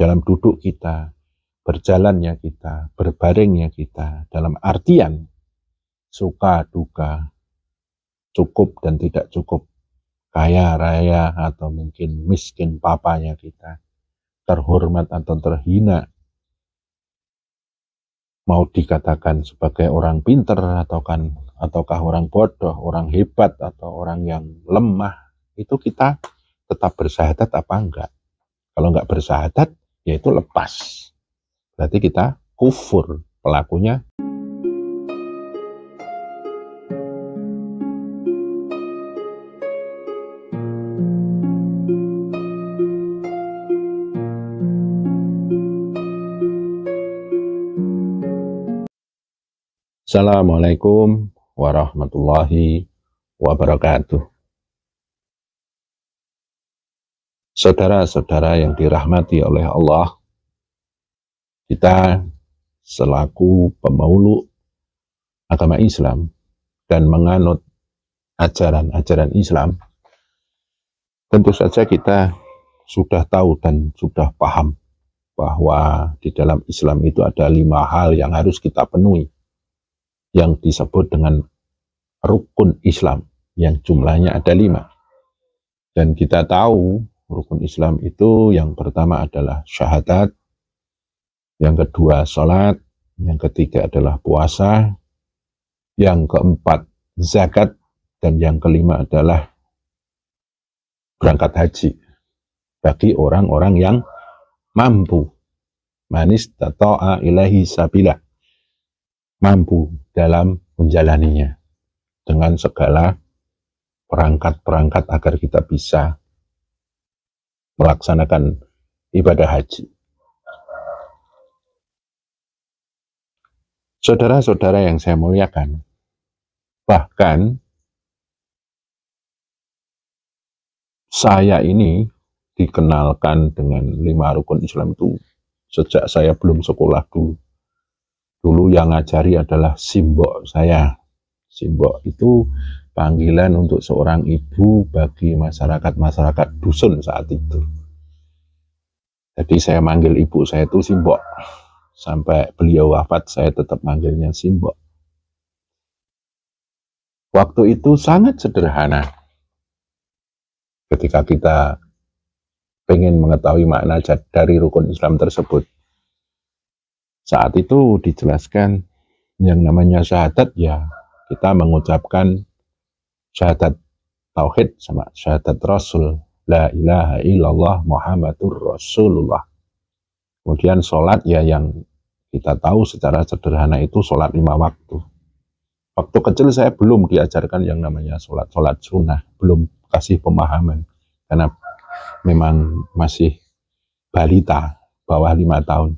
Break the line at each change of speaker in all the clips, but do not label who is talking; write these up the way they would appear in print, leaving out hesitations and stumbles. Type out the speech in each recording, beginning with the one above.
dalam duduk kita, berjalannya kita, berbaringnya kita, dalam artian suka duka, cukup dan tidak cukup, kaya raya atau mungkin miskin papanya kita, terhormat atau terhina, mau dikatakan sebagai orang pinter ataukah orang bodoh, orang hebat atau orang yang lemah, itu kita tetap bersyahadat apa enggak? Kalau enggak bersyahadat, ya itu lepas. Berarti kita kufur pelakunya. Assalamualaikum warahmatullahi wabarakatuh. Saudara-saudara yang dirahmati oleh Allah, kita selaku pemeluk agama Islam dan menganut ajaran-ajaran Islam, tentu saja kita sudah tahu dan sudah paham bahwa di dalam Islam itu ada 5 hal yang harus kita penuhi, yang disebut dengan rukun Islam, yang jumlahnya ada 5. Dan kita tahu rukun Islam itu yang pertama adalah syahadat, yang kedua sholat, yang ketiga adalah puasa, yang keempat zakat, dan yang kelima adalah berangkat haji bagi orang-orang yang mampu. Manis tata'a ilahi sabila, mampu dalam menjalaninya dengan segala perangkat-perangkat agar kita bisa melaksanakan ibadah haji. Saudara-saudara yang saya muliakan, bahkan saya ini dikenalkan dengan 5 rukun Islam itu sejak saya belum sekolah dulu. Dulu yang ngajari adalah simbok saya. Simbok itu panggilan untuk seorang ibu bagi masyarakat dusun saat itu. Jadi saya manggil ibu saya itu simbok. Sampai beliau wafat saya tetap manggilnya simbok. Waktu itu sangat sederhana. Ketika kita ingin mengetahui makna dari rukun Islam tersebut, saat itu dijelaskan yang namanya syahadat, ya kita mengucapkan syahadat tauhid sama syahadat rasul, la ilaha illallah muhammadur rasulullah. Kemudian sholat, ya yang kita tahu secara sederhana itu sholat 5 waktu. Waktu kecil saya belum diajarkan yang namanya sholat sunnah, belum kasih pemahaman karena memang masih balita, bawah 5 tahun.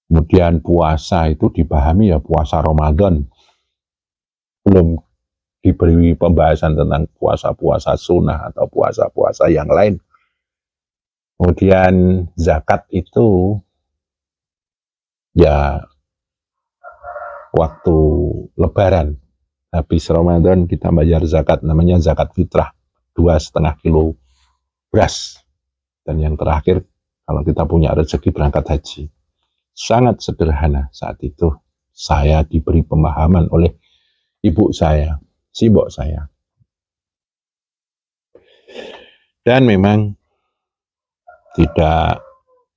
Kemudian puasa itu dipahami ya puasa Ramadan. Belum diberi pembahasan tentang puasa-puasa sunnah atau puasa-puasa yang lain. Kemudian zakat itu ya waktu lebaran. Habis Ramadan kita bayar zakat, namanya zakat fitrah, 2,5 kilo beras. Dan yang terakhir, kalau kita punya rezeki berangkat haji. Sangat sederhana saat itu. Saya diberi pemahaman oleh ibu saya, simbok saya. Dan memang tidak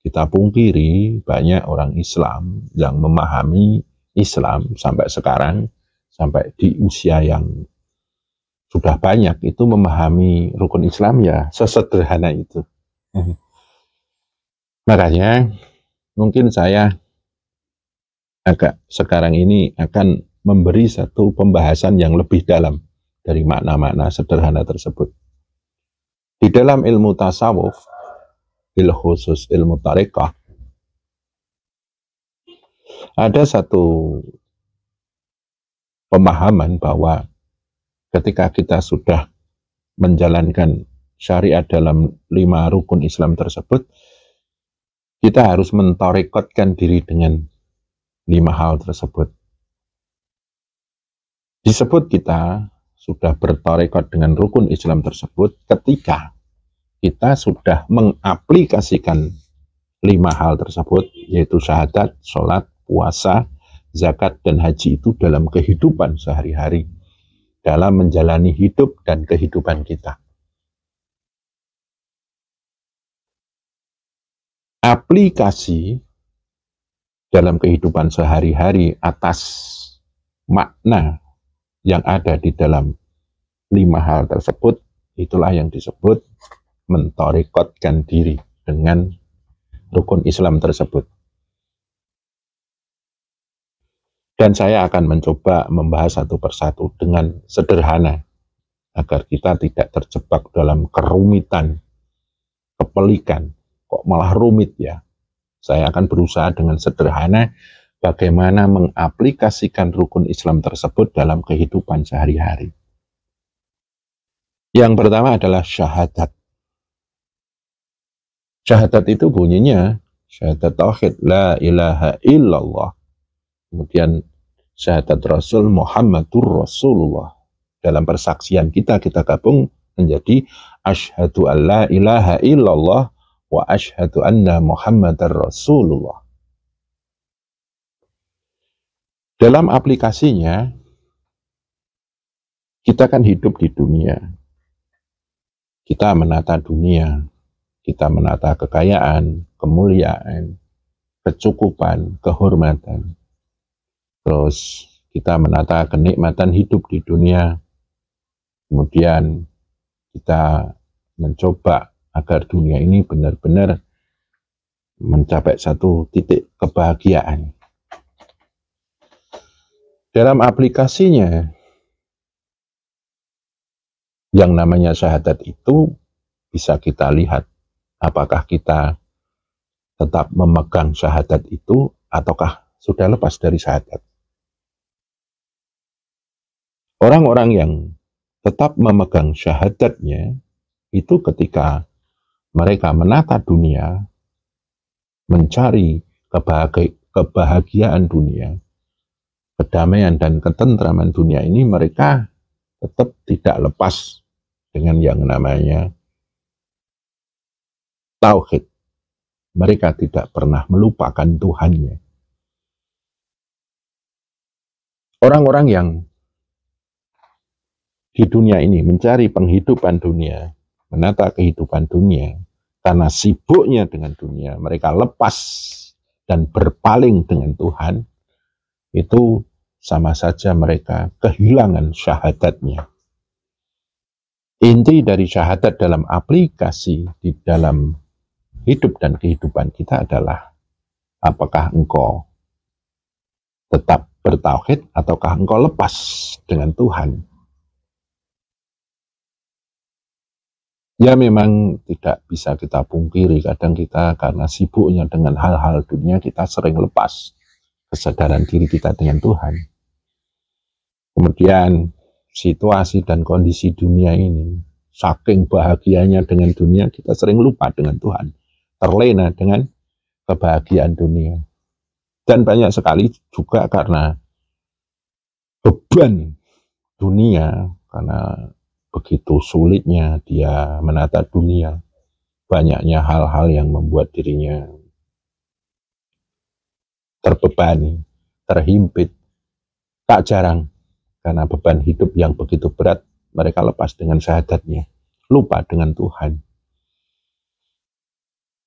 kita pungkiri, banyak orang Islam yang memahami Islam sampai sekarang, sampai di usia yang sudah banyak, itu memahami rukun Islam ya sesederhana itu. Makanya mungkin saya agak sekarang ini akan memberi satu pembahasan yang lebih dalam dari makna-makna sederhana tersebut. Di dalam ilmu tasawuf, bil khusus ilmu tarekah, ada satu pemahaman bahwa ketika kita sudah menjalankan syariat dalam 5 rukun Islam tersebut, kita harus mentarekatkan diri dengan 5 hal tersebut. Disebut kita sudah bertarekat dengan rukun Islam tersebut ketika kita sudah mengaplikasikan 5 hal tersebut, yaitu syahadat, sholat, puasa, zakat, dan haji itu dalam kehidupan sehari-hari, dalam menjalani hidup dan kehidupan kita. Aplikasi dalam kehidupan sehari-hari atas makna yang ada di dalam 5 hal tersebut, itulah yang disebut mentorikotkan diri dengan rukun Islam tersebut. Dan saya akan mencoba membahas satu persatu dengan sederhana, agar kita tidak terjebak dalam kerumitan, kepelikan, kok malah rumit ya. Saya akan berusaha dengan sederhana bagaimana mengaplikasikan rukun Islam tersebut dalam kehidupan sehari-hari. Yang pertama adalah syahadat. Syahadat itu bunyinya syahadat tauhid, la ilaha illallah. Kemudian syahadat Rasul Muhammadur Rasulullah. Dalam persaksian kita gabung menjadi asyhadu an la ilaha illallah wa asyhadu anna Muhammadar Rasulullah. Dalam aplikasinya, kita kan hidup di dunia. Kita menata dunia, kita menata kekayaan, kemuliaan, kecukupan, kehormatan. Terus kita menata kenikmatan hidup di dunia. Kemudian kita mencoba agar dunia ini benar-benar mencapai satu titik kebahagiaan. Dalam aplikasinya, yang namanya syahadat itu bisa kita lihat apakah kita tetap memegang syahadat itu ataukah sudah lepas dari syahadat. Orang-orang yang tetap memegang syahadatnya itu ketika mereka menata dunia, mencari kebahagiaan dunia, kedamaian dan ketentraman dunia ini, mereka tetap tidak lepas dengan yang namanya tauhid. Mereka tidak pernah melupakan Tuhannya. Orang-orang yang di dunia ini mencari penghidupan dunia, menata kehidupan dunia, karena sibuknya dengan dunia, mereka lepas dan berpaling dengan Tuhan, itu sama saja mereka kehilangan syahadatnya. Inti dari syahadat dalam aplikasi di dalam hidup dan kehidupan kita adalah apakah engkau tetap bertauhid ataukah engkau lepas dengan Tuhan. Ya memang tidak bisa kita pungkiri, kadang kita karena sibuknya dengan hal-hal dunia, kita sering lepas kesadaran diri kita dengan Tuhan. Kemudian situasi dan kondisi dunia ini, saking bahagianya dengan dunia, kita sering lupa dengan Tuhan, terlena dengan kebahagiaan dunia. Dan banyak sekali juga karena beban dunia, karena begitu sulitnya dia menata dunia, banyaknya hal-hal yang membuat dirinya terbebani, terhimpit. Tak jarang karena beban hidup yang begitu berat, mereka lepas dengan syahadatnya, lupa dengan Tuhan.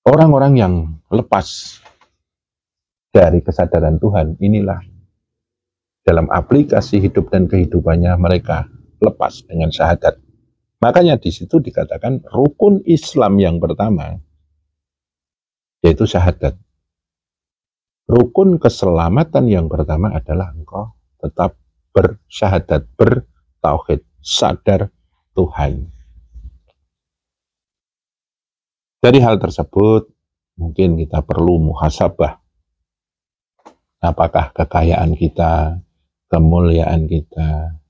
Orang-orang yang lepas dari kesadaran Tuhan, inilah dalam aplikasi hidup dan kehidupannya mereka lepas dengan syahadat. Makanya di situ dikatakan rukun Islam yang pertama yaitu syahadat. Rukun keselamatan yang pertama adalah engkau tetap bersyahadat, bertauhid, sadar Tuhan. Dari hal tersebut mungkin kita perlu muhasabah. Apakah kekayaan kita, kemuliaan kita,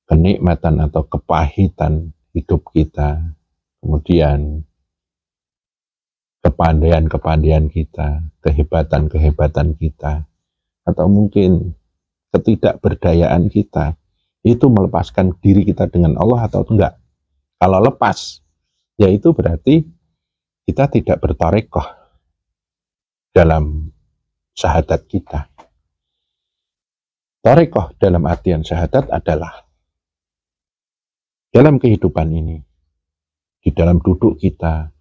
kenikmatan atau kepahitan hidup kita, kemudian kepandaian kita, kehebatan kita, atau mungkin ketidakberdayaan kita, itu melepaskan diri kita dengan Allah atau enggak. Kalau lepas, yaitu berarti kita tidak bertarekoh, dalam syahadat kita. Thariqah dalam artian syahadat adalah dalam kehidupan ini, di dalam duduk kita,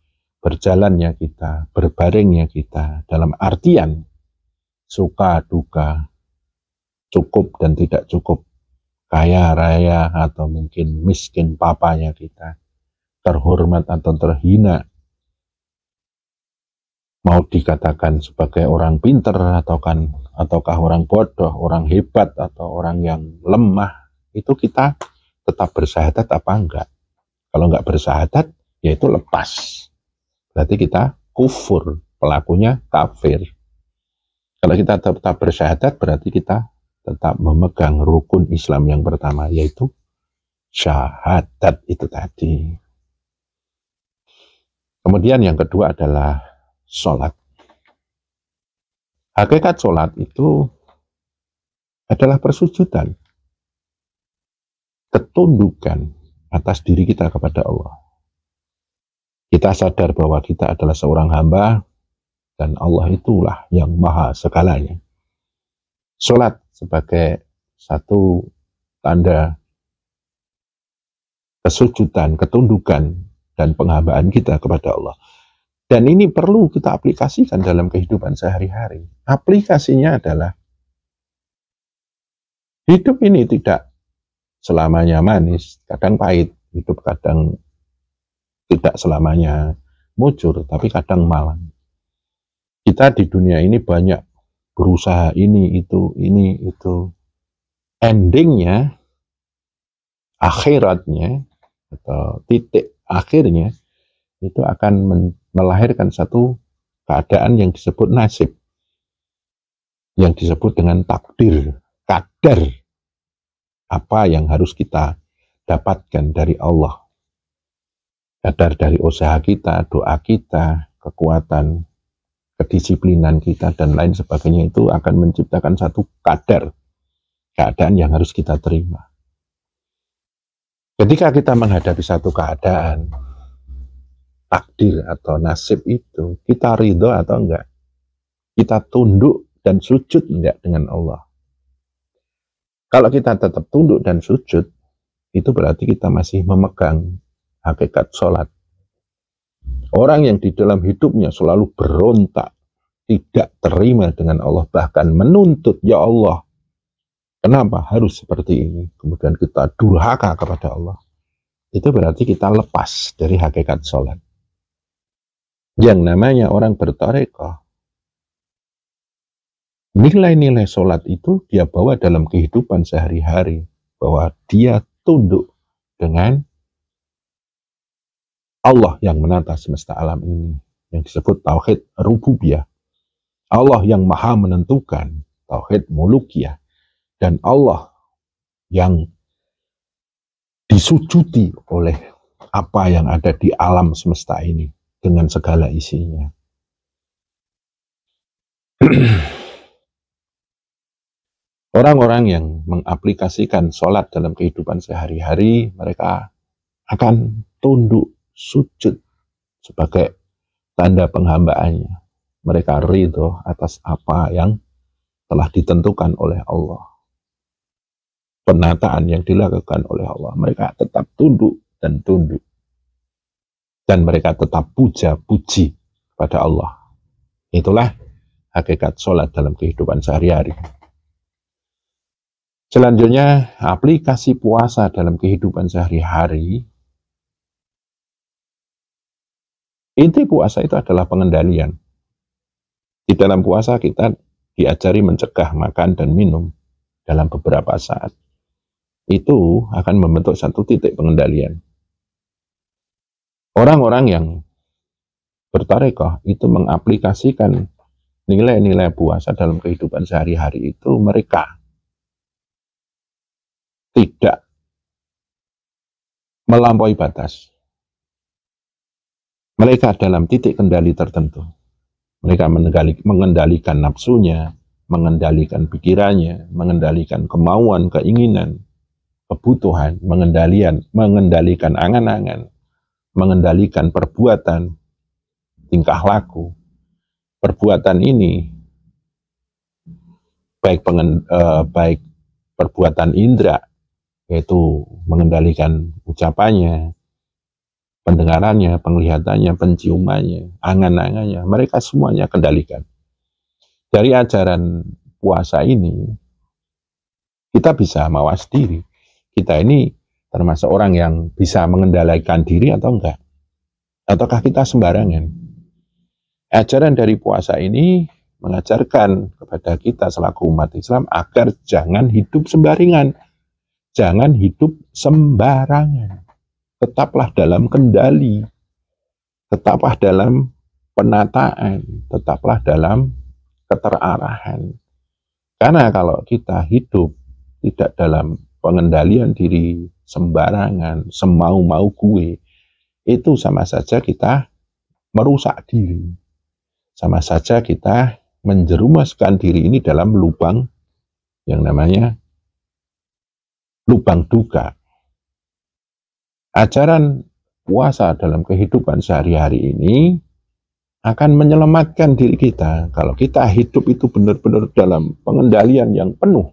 berjalannya kita, berbaringnya kita, dalam artian suka, duka, cukup dan tidak cukup, kaya, raya, atau mungkin miskin papanya kita, terhormat atau terhina, mau dikatakan sebagai orang pinter ataukah orang bodoh, orang hebat atau orang yang lemah, itu kita tetap bersyahadat apa enggak? Kalau enggak bersyahadat, ya itu lepas. Berarti kita kufur, pelakunya kafir. Kalau kita tetap bersyahadat, berarti kita tetap memegang rukun Islam yang pertama, yaitu syahadat itu tadi. Kemudian yang kedua adalah sholat. Hakikat sholat itu adalah persujudan, ketundukan atas diri kita kepada Allah. Kita sadar bahwa kita adalah seorang hamba dan Allah itulah yang maha segalanya. Sholat sebagai satu tanda kesujudan, ketundukan, dan penghambaan kita kepada Allah. Dan ini perlu kita aplikasikan dalam kehidupan sehari-hari. Aplikasinya adalah hidup ini tidak selamanya manis, kadang pahit. Hidup kadang tidak selamanya mujur, tapi kadang malang. Kita di dunia ini banyak berusaha ini, itu. Endingnya, akhiratnya, atau titik akhirnya, itu akan melahirkan satu keadaan yang disebut nasib, yang disebut dengan takdir, kadar apa yang harus kita dapatkan dari Allah, kadar dari usaha kita, doa kita, kekuatan, kedisiplinan kita, dan lain sebagainya. Itu akan menciptakan satu kadar keadaan yang harus kita terima. Ketika kita menghadapi satu keadaan takdir atau nasib itu, kita ridho atau enggak? Kita tunduk dan sujud enggak dengan Allah? Kalau kita tetap tunduk dan sujud, itu berarti kita masih memegang hakikat sholat. Orang yang di dalam hidupnya selalu berontak, tidak terima dengan Allah, bahkan menuntut, ya Allah, kenapa harus seperti ini? Kemudian kita durhaka kepada Allah. Itu berarti kita lepas dari hakikat sholat. Yang namanya orang berthariqah, nilai-nilai sholat itu dia bawa dalam kehidupan sehari-hari, bahwa dia tunduk dengan Allah yang menata semesta alam ini, yang disebut tauhid rububiyah. Allah yang maha menentukan, tauhid mulukiyah, dan Allah yang disujudi oleh apa yang ada di alam semesta ini dengan segala isinya. Orang-orang yang mengaplikasikan sholat dalam kehidupan sehari-hari, mereka akan tunduk sujud sebagai tanda penghambaannya. Mereka ridho atas apa yang telah ditentukan oleh Allah, penataan yang dilakukan oleh Allah. Mereka tetap tunduk dan tunduk. Dan mereka tetap puja-puji pada Allah. Itulah hakikat sholat dalam kehidupan sehari-hari. Selanjutnya, aplikasi puasa dalam kehidupan sehari-hari. Inti puasa itu adalah pengendalian. Di dalam puasa kita diajari mencegah makan dan minum dalam beberapa saat. Itu akan membentuk satu titik pengendalian. Orang-orang yang berthariqah itu mengaplikasikan nilai-nilai puasa dalam kehidupan sehari-hari itu, mereka tidak melampaui batas. Mereka dalam titik kendali tertentu. Mereka mengendalikan nafsunya, mengendalikan pikirannya, mengendalikan kemauan, keinginan, kebutuhan, mengendalikan angan-angan, mengendalikan perbuatan, tingkah laku, perbuatan ini, baik perbuatan indera, yaitu mengendalikan ucapannya, pendengarannya, penglihatannya, penciumannya, angan-angannya, mereka semuanya kendalikan. Dari ajaran puasa ini, kita bisa mawas diri. Kita ini termasuk orang yang bisa mengendalikan diri atau enggak? Ataukah kita sembarangan? Ajaran dari puasa ini mengajarkan kepada kita selaku umat Islam agar jangan hidup sembarangan, jangan hidup sembarangan. Tetaplah dalam kendali, tetaplah dalam penataan, tetaplah dalam keterarahan. Karena kalau kita hidup tidak dalam pengendalian diri, sembarangan, semau-mau gue, itu sama saja kita merusak diri. Sama saja kita menjerumuskan diri ini dalam lubang yang namanya lubang duka. Ajaran puasa dalam kehidupan sehari-hari ini akan menyelamatkan diri kita. Kalau kita hidup itu benar-benar dalam pengendalian yang penuh,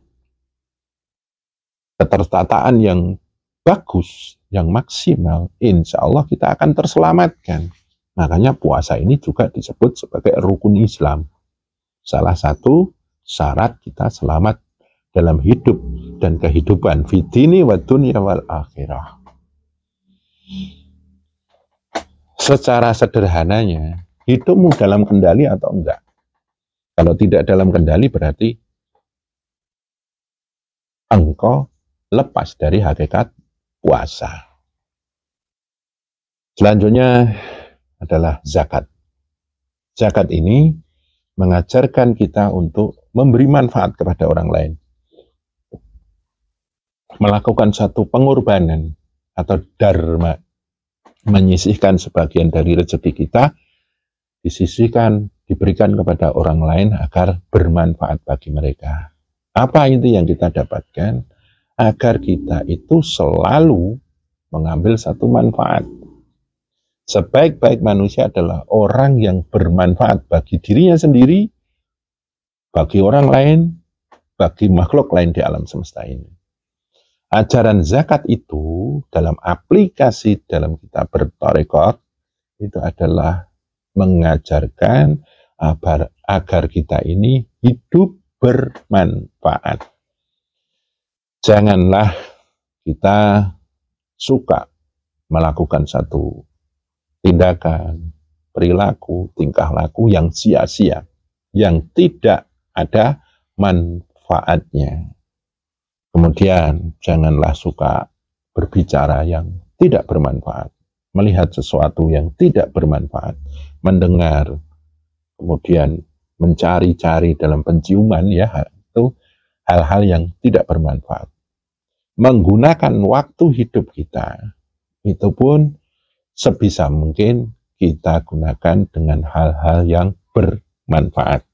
ketertataan yang bagus, yang maksimal, insya Allah kita akan terselamatkan. Makanya puasa ini juga disebut sebagai rukun Islam. Salah satu syarat kita selamat dalam hidup dan kehidupan fitini wa dunya wal akhirah. Secara sederhananya, hidupmu dalam kendali atau enggak? Kalau tidak dalam kendali berarti engkau lepas dari hakikat puasa. Selanjutnya adalah zakat. Zakat ini mengajarkan kita untuk memberi manfaat kepada orang lain. Melakukan satu pengorbanan atau dharma, menyisihkan sebagian dari rezeki kita, disisihkan, diberikan kepada orang lain agar bermanfaat bagi mereka. Apa itu yang kita dapatkan? Agar kita itu selalu mengambil satu manfaat. Sebaik-baik manusia adalah orang yang bermanfaat bagi dirinya sendiri, bagi orang lain, bagi makhluk lain di alam semesta ini. Ajaran zakat itu dalam aplikasi dalam kitab bertarekat itu adalah mengajarkan agar kita ini hidup bermanfaat. Janganlah kita suka melakukan satu tindakan, perilaku, tingkah laku yang sia-sia, yang tidak ada manfaatnya. Kemudian janganlah suka berbicara yang tidak bermanfaat, melihat sesuatu yang tidak bermanfaat, mendengar, kemudian mencari-cari dalam penciuman, ya, itu hal-hal yang tidak bermanfaat. Menggunakan waktu hidup kita, itu pun sebisa mungkin kita gunakan dengan hal-hal yang bermanfaat.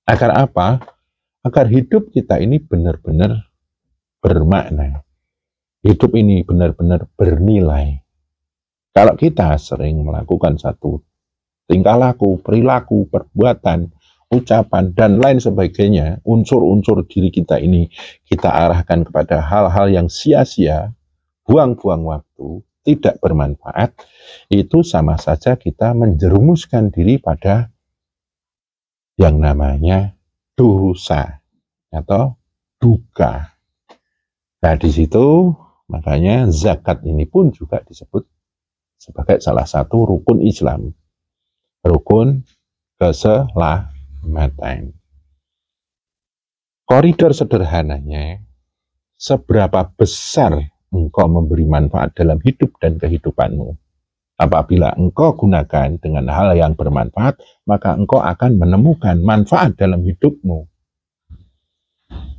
Agar apa? Agar hidup kita ini benar-benar bermakna. Hidup ini benar-benar bernilai. Kalau kita sering melakukan satu tingkah laku, perilaku, perbuatan, ucapan, dan lain sebagainya, unsur-unsur diri kita ini kita arahkan kepada hal-hal yang sia-sia, buang-buang waktu, tidak bermanfaat, itu sama saja kita menjerumuskan diri pada yang namanya dosa atau duka. Nah, di situ makanya zakat ini pun juga disebut sebagai salah satu rukun Islam, rukun keselamatan. Koridor sederhananya, seberapa besar engkau memberi manfaat dalam hidup dan kehidupanmu. Apabila engkau gunakan dengan hal yang bermanfaat, maka engkau akan menemukan manfaat dalam hidupmu.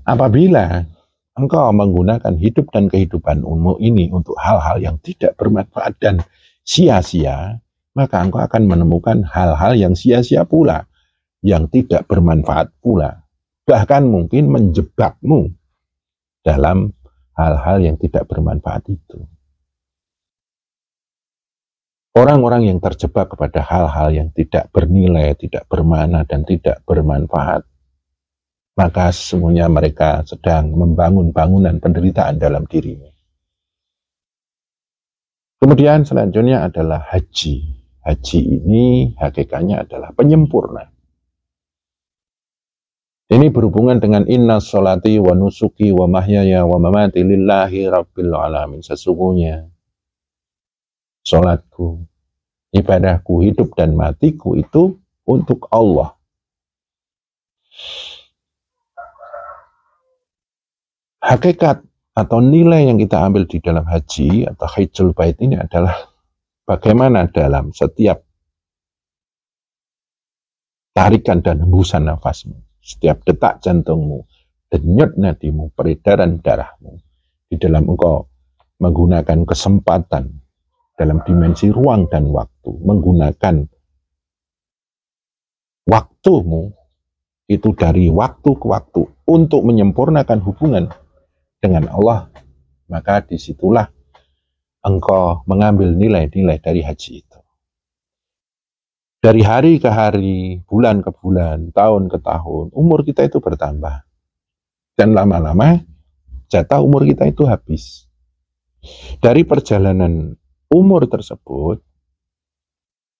Apabila engkau menggunakan hidup dan kehidupanmu ini untuk hal-hal yang tidak bermanfaat dan sia-sia, maka engkau akan menemukan hal-hal yang sia-sia pula, yang tidak bermanfaat pula. Bahkan mungkin menjebakmu dalam hal-hal yang tidak bermanfaat itu. Orang-orang yang terjebak kepada hal-hal yang tidak bernilai, tidak bermakna, dan tidak bermanfaat, maka sesungguhnya mereka sedang membangun bangunan penderitaan dalam dirinya. Kemudian selanjutnya adalah haji. Haji ini hakikatnya adalah penyempurna. Ini berhubungan dengan inna sholati wa nusuki wa mahyaya wa mamati lillahi rabbil alamin. Sesungguhnya sholatku, ibadahku, hidup dan matiku itu untuk Allah. Hakikat atau nilai yang kita ambil di dalam haji atau hajjul bait ini adalah bagaimana dalam setiap tarikan dan hembusan nafasmu, setiap detak jantungmu, denyut nadimu, peredaran darahmu, di dalam engkau menggunakan kesempatan dalam dimensi ruang dan waktu, menggunakan waktumu itu dari waktu ke waktu untuk menyempurnakan hubungan dengan Allah, maka disitulah engkau mengambil nilai-nilai dari haji itu. Dari hari ke hari, bulan ke bulan, tahun ke tahun, umur kita itu bertambah. Dan lama-lama jatah umur kita itu habis. Dari perjalanan umur tersebut,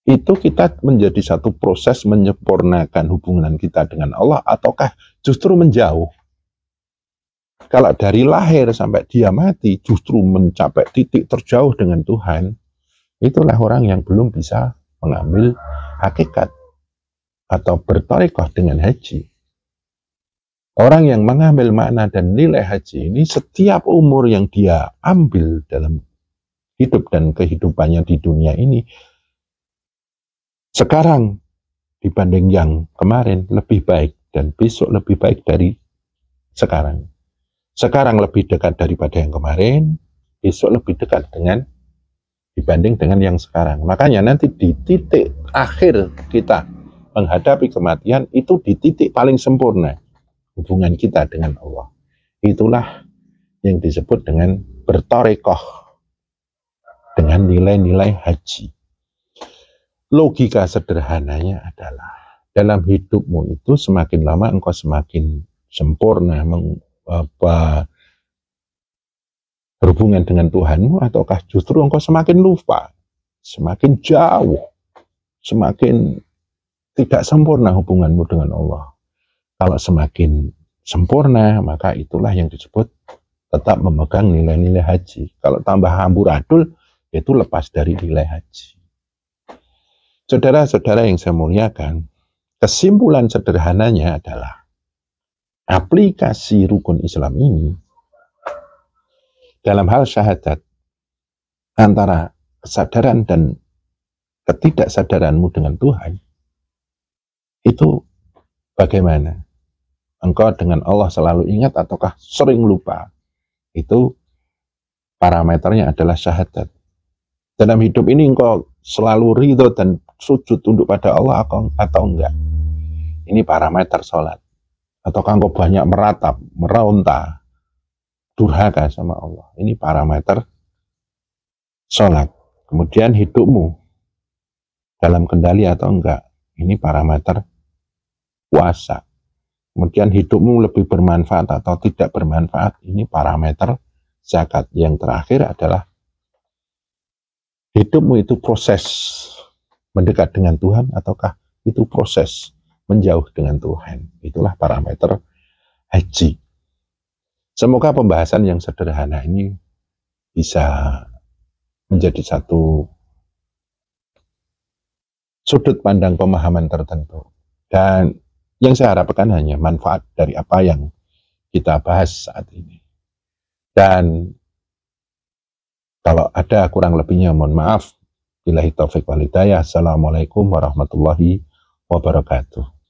itu kita menjadi satu proses menyempurnakan hubungan kita dengan Allah, ataukah justru menjauh? Kalau dari lahir sampai dia mati justru mencapai titik terjauh dengan Tuhan, itulah orang yang belum bisa mengambil hakikat atau bertarekah dengan haji. Orang yang mengambil makna dan nilai haji ini, setiap umur yang dia ambil dalam hidup dan kehidupannya di dunia ini, sekarang dibanding yang kemarin lebih baik, dan besok lebih baik dari sekarang. Sekarang lebih dekat daripada yang kemarin, besok lebih dekat dibanding dengan yang sekarang. Makanya nanti di titik akhir kita menghadapi kematian, itu di titik paling sempurna hubungan kita dengan Allah. Itulah yang disebut dengan bertarekoh dengan nilai-nilai haji. Logika sederhananya adalah dalam hidupmu itu semakin lama engkau semakin sempurna berhubungan dengan Tuhanmu, ataukah justru engkau semakin lupa, semakin jauh, semakin tidak sempurna hubunganmu dengan Allah. Kalau semakin sempurna, maka itulah yang disebut tetap memegang nilai-nilai haji. Kalau tambah amburadul, itu lepas dari nilai haji. Saudara-saudara yang saya muliakan, kesimpulan sederhananya adalah aplikasi rukun Islam ini dalam hal syahadat antara kesadaran dan ketidaksadaranmu dengan Tuhan, itu bagaimana? Engkau dengan Allah selalu ingat ataukah sering lupa? Itu parameternya adalah syahadat. Dalam hidup ini engkau selalu ridho dan sujud tunduk pada Allah atau enggak? Ini parameter sholat. Ataukah engkau banyak meratap, meronta, durhaka sama Allah? Ini parameter sholat. Kemudian hidupmu dalam kendali atau enggak? Ini parameter puasa. Kemudian hidupmu lebih bermanfaat atau tidak bermanfaat? Ini parameter zakat. Yang terakhir adalah hidupmu itu proses mendekat dengan Tuhan ataukah itu proses menjauh dengan Tuhan. Itulah parameter haji. Semoga pembahasan yang sederhana ini bisa menjadi satu sudut pandang pemahaman tertentu. Dan yang saya harapkan hanya manfaat dari apa yang kita bahas saat ini. Dan kalau ada kurang lebihnya mohon maaf. Billahi taufiq wal hidayah. Assalamualaikum warahmatullahi wabarakatuh.